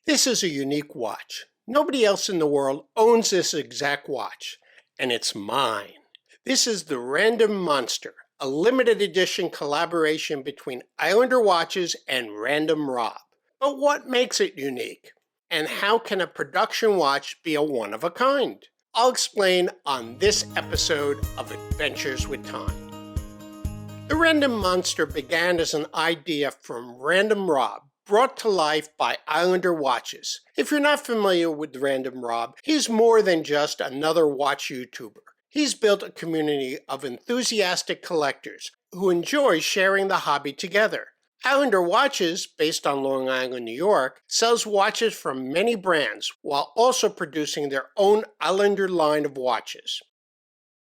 This is a unique watch. Nobody else in the world owns this exact watch, and it's mine. This is the Random Monster, a limited edition collaboration between Islander Watches and Random Rob. But what makes it unique? And how can a production watch be a one-of-a-kind? I'll explain on this episode of Adventures with Time. The Random Monster began as an idea from Random Rob, brought to life by Islander Watches. If you're not familiar with Random Rob, he's more than just another watch YouTuber. He's built a community of enthusiastic collectors who enjoy sharing the hobby together. Islander Watches, based on Long Island, New York, sells watches from many brands while also producing their own Islander line of watches.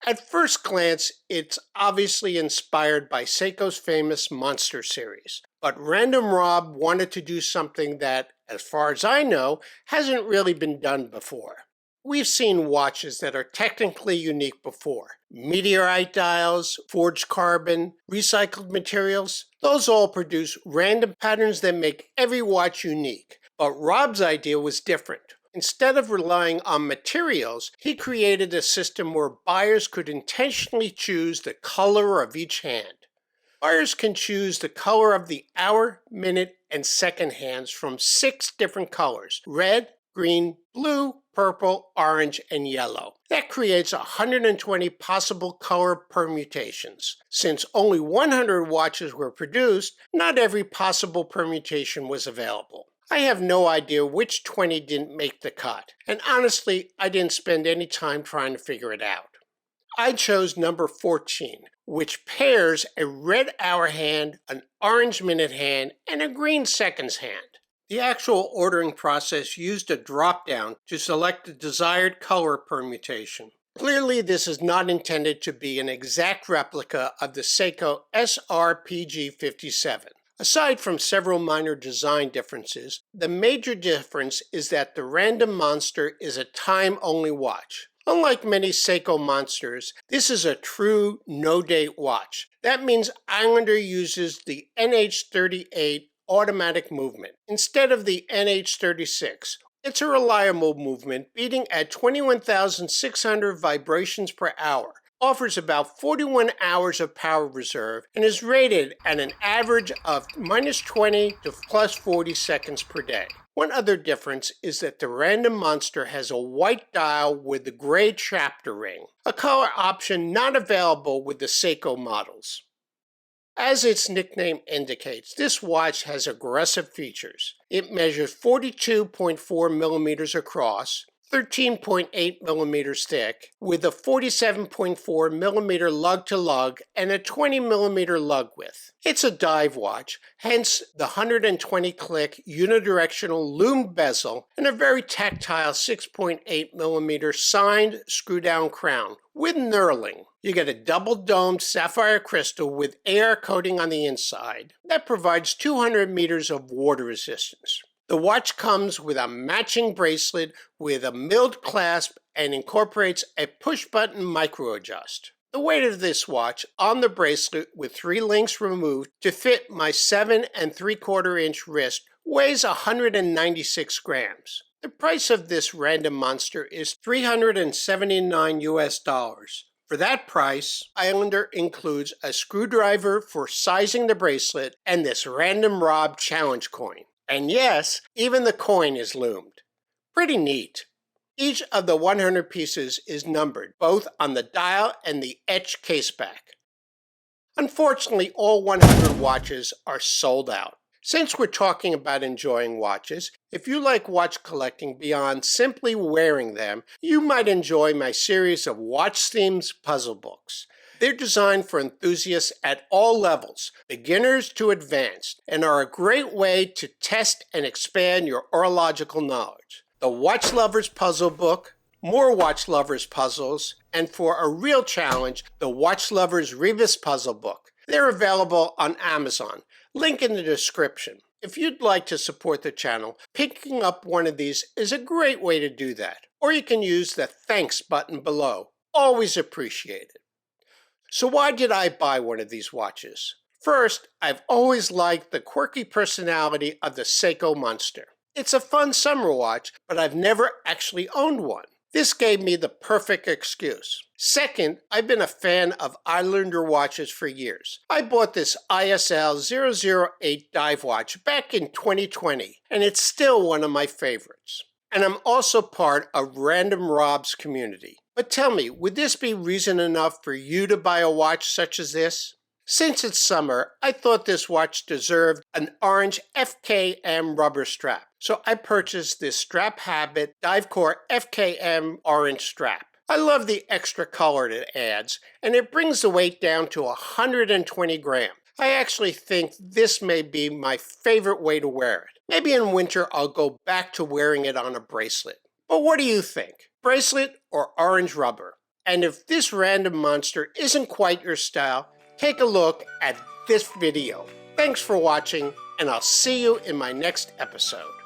At first glance, it's obviously inspired by Seiko's famous Monster series, but Random Rob wanted to do something that, as far as I know, hasn't really been done before. We've seen watches that are technically unique before. Meteorite dials, forged carbon, recycled materials, those all produce random patterns that make every watch unique. But Rob's idea was different. Instead of relying on materials, he created a system where buyers could intentionally choose the color of each hand. Buyers can choose the color of the hour, minute, and second hands from 6 different colors: red, green, blue, purple, orange, and yellow. That creates 120 possible color permutations. Since only 100 watches were produced, not every possible permutation was available. I have no idea which 20 didn't make the cut, and honestly, I didn't spend any time trying to figure it out. I chose number 14, which pairs a red hour hand, an orange minute hand, and a green seconds hand. The actual ordering process used a drop-down to select the desired color permutation. Clearly, this is not intended to be an exact replica of the Seiko SRPG57. Aside from several minor design differences, the major difference is that the Random Monster is a time-only watch. Unlike many Seiko Monsters, this is a true no-date watch. That means Islander uses the NH38 automatic movement instead of the NH36. It's a reliable movement, beating at 21,600 vibrations per hour. Offers about 41 hours of power reserve, and is rated at an average of -20 to +40 seconds per day. One other difference is that the Random Monster has a white dial with the gray chapter ring, a color option not available with the Seiko models. As its nickname indicates, this watch has aggressive features. It measures 42.4 millimeters across, 13.8 millimeters thick, with a 47.4 millimeter lug-to-lug and a 20 millimeter lug width. It's a dive watch, hence the 120-click unidirectional lume bezel and a very tactile 6.8 millimeter signed screw-down crown with knurling. You get a double-domed sapphire crystal with air coating on the inside that provides 200 meters of water resistance. The watch comes with a matching bracelet with a milled clasp and incorporates a push-button micro-adjust. The weight of this watch on the bracelet with 3 links removed to fit my 7 3/4-inch wrist weighs 196 grams. The price of this Random Monster is $379 US. For that price, Islander includes a screwdriver for sizing the bracelet and this Random Rob challenge coin. And yes, even the coin is loomed. Pretty neat. Each of the 100 pieces is numbered, both on the dial and the etched caseback. Unfortunately, all 100 watches are sold out. Since we're talking about enjoying watches, if you like watch collecting beyond simply wearing them, you might enjoy my series of watch themes puzzle books. They're designed for enthusiasts at all levels, beginners to advanced, and are a great way to test and expand your horological knowledge. The Watch Lovers Puzzle Book, More Watch Lovers Puzzles, and for a real challenge, the Watch Lovers Rebus Puzzle Book. They're available on Amazon. Link in the description. If you'd like to support the channel, picking up one of these is a great way to do that. Or you can use the thanks button below. Always appreciated. So why did I buy one of these watches? First, I've always liked the quirky personality of the Seiko Monster. It's a fun summer watch, but I've never actually owned one. This gave me the perfect excuse. Second, I've been a fan of Islander watches for years. I bought this ISL 008 dive watch back in 2020, and it's still one of my favorites. And I'm also part of Random Rob's community. But tell me, would this be reason enough for you to buy a watch such as this? Since it's summer, I thought this watch deserved an orange FKM rubber strap. So I purchased this Strap Habit Divecore FKM orange strap. I love the extra color it adds, and it brings the weight down to 120 grams. I actually think this may be my favorite way to wear it. Maybe in winter I'll go back to wearing it on a bracelet. But what do you think? Bracelet or orange rubber? And if this random monster isn't quite your style, take a look at this video. Thanks for watching, and I'll see you in my next episode.